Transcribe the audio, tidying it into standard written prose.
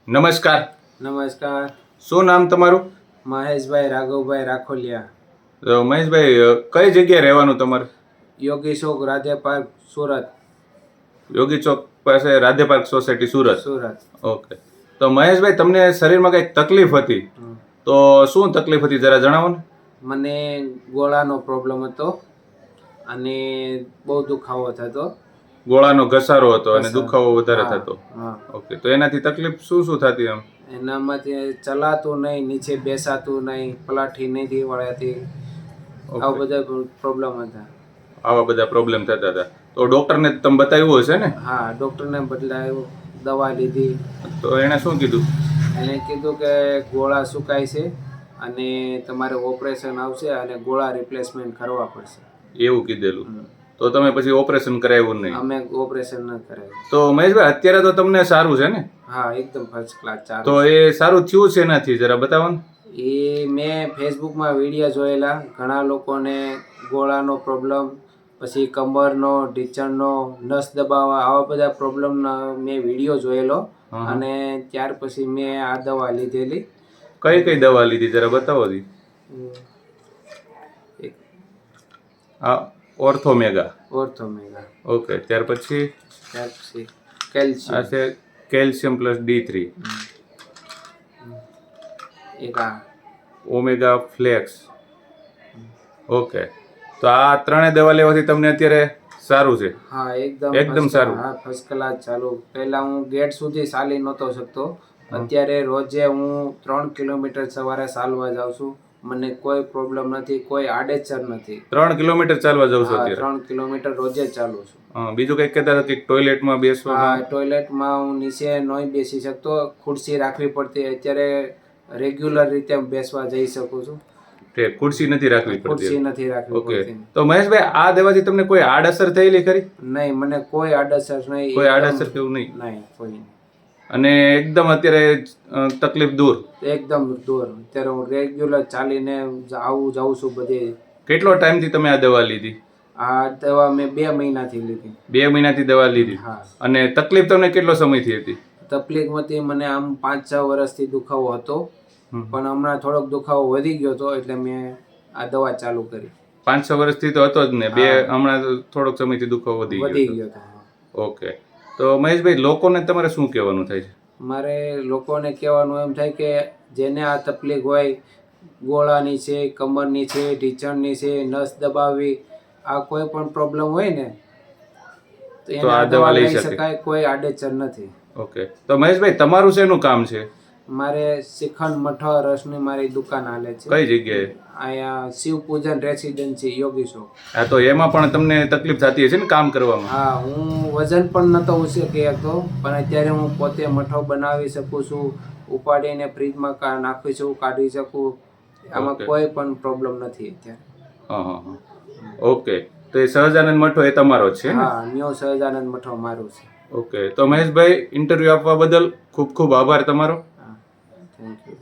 નમસ્કાર. નમસ્કાર. શું નામ તમારું? મહેશભાઈ રાઘવભાઈ રાખોલિયા. તો મહેશભાઈ, કઈ જગ્યાએ રહેવાનું તમારે? યોગી ચોક, રાધે પાર્ક, સુરત. યોગી ચોક પાસે Radhe park society, Surat. Surat. Okay. તો મહેશભાઈ, તમને શરીરમાં કંઈક તકલીફ હતી, તો શું તકલીફ હતી જરા જણાવો ને. મને ગોળાનો પ્રોબ્લેમ હતો અને બહુ દુખાવો થતો. ગોળાનો ઘસારો હતો અને દુખાવો વધારે થતો. હા. ઓકે. તો એનાથી તકલીફ શું શું થતી એમ? એનામાંથી ચલાતું નહીં, નીચે બેસાતું નહીં, પલાઠી નહીં વળાતી, આવા બધા પ્રોબ્લેમ હતા. આવા બધા પ્રોબ્લેમ થતા હતા. તો ડોક્ટરને તમે બતાવ્યું હશે ને? હા, ડૉક્ટરને બદલાયું, દવા લીધી. તો એણે શું કીધું? એને કીધું કે ગોળા સુકાય છે અને તમારે ઓપરેશન આવશે અને ગોળા રિપ્લેસમેન્ટ કરવા પડશે, એવું કીધેલું. તો તમે પછી ઓપરેશન કરાવ્યું નહીં? અમે ઓપરેશન ન કરાવ્યું. તો મહેશભાઈ, અત્યારે તો તમને સારું છે ને? હા, એકદમ ફર્સ્ટ ક્લાસ ચાલે. તો એ સારું થયું છે એનાથી જરા બતાવો ને. એ મેં ફેસબુકમાં વિડીયો જોયેલા, ઘણા લોકોને ગોળાનો પ્રોબ્લેમ, પછી કમરનો, ઢીંચણનો, નસ દબાવવા, આવા બધા પ્રોબ્લેમનો મેં વિડીયો જોયેલો અને ત્યાર પછી મેં આ દવા લીધેલી. કઈ કઈ દવા લીધી જરા બતાવો દી. આ ઓર્થોમેગા. ઓર્થોમેગા. ઓકે. ત્યાર પછી કેલ્શિયમ. આ છે કેલ્શિયમ પ્લસ D3. એક આ ઓમેગા ફ્લેક્સ. ઓકે. તો આ ત્રણેય દવા લેવાથી તમને અત્યારે સારું છે? હા, એકદમ સારું. હા, ફર્સ્ટ ક્લાસ ચાલુ. પહેલા હું ગેટ સુધી ચાલી નહોતો શકતો, અત્યારે રોજે હું 3 કિલોમીટર સવારે ચાલવા જાઉં છું. મને કોઈ પ્રોબ્લેમ નથી, કોઈ આડેસર નથી. 3 કિલોમીટર ચાલવા જાઉં છું અત્યારે? 3 કિલોમીટર રોજે ચાલું છું. બીજું કંઈક કહેતા હતા કે ટોયલેટમાં બેસવા? હા, ટોયલેટમાં હું નીચે નહીં બેસી શકતો, ખુરશી રાખવી પડતી. અત્યારે રેગ્યુલર રીતે બેસવા જઈ શકું છું. ખુરશી નથી રાખવી પડતી? ખુરશી નથી રાખવી પડતી. તો મહેશભાઈ, આ દવાથી તમને કોઈ આડઅસર થયેલી ખરી? નહીં, મને કોઈ આડઅસર નહીં. કોઈ આડઅસર કેવું નહીં? નહીં, કોઈ નહીં. અને એકદમ અત્યારે તકલીફ દૂર? એકદમ દૂર. અત્યારે હું રેગ્યુલર ચાલીને જાઉં છું બધે. કેટલો ટાઈમથી તમે આ દવા લીધી? આ દવા મેં 2 મહિનાથી લીધી. 2 મહિનાથી દવા લીધી? હા. અને તકલીફ તમને કેટલો સમયથી હતી? તકલીફમાંથી મને આમ 5-6 વર્ષથી દુખાવો હતો, પણ હમણાં થોડોક દુખાવો વધી ગયો હતો એટલે મેં આ દવા ચાલુ કરી. 5-6 વર્ષથી તો હતો જ ને, હમણાં થોડોક સમયથી દુખાવો વધી ગયો હતો. ઓકે. તો મહેશભાઈ, લોકોને તમારે શું કહેવાનું થાય છે? મારે લોકોને કહેવાનું એમ થાય કે જેને આ તકલીફ હોય, ગોળાની છે, કમરની છે, ઢીંચણની છે, નસ દબાવવી, આ કોઈ પણ પ્રોબ્લેમ હોય ને તો એને આ દવા લઈ શકાય, કોઈ આડેસર નથી. ઓકે. તો મહેશભાઈ, તમારું શેનું કામ છે? મારે શ્રીખંડ મઠો રસની મારી દુકાન હાલે છે. કઈ જગ્યાએ? અહીંયા શિવ પૂજન રેસિડેન્સી, યોગી ચોક. હા, તો એમાં પણ તમને તકલીફ થતી હશે ને કામ કરવામાં? હા, હું વજન પણ નતો ઉચકી શકતો, પણ અત્યારે હું પોતે મઠો બનાવી શકું છું, ઉપાડીને ફ્રીજમાં નાખી છું, કાઢી શકું. આમાં કોઈ પણ પ્રોબ્લેમ નથી અત્યારે. હા. ઓકે. તો એ સહજાનંદ મઠો એ તમારો છે? હા, ન્યૂ સહજાનંદ મઠો મારું છે. ઓકે. તો મહેશભાઈ, ઇન્ટરવ્યુ આપવા બદલ ખૂબ ખૂબ આભાર તમારો. Thank you.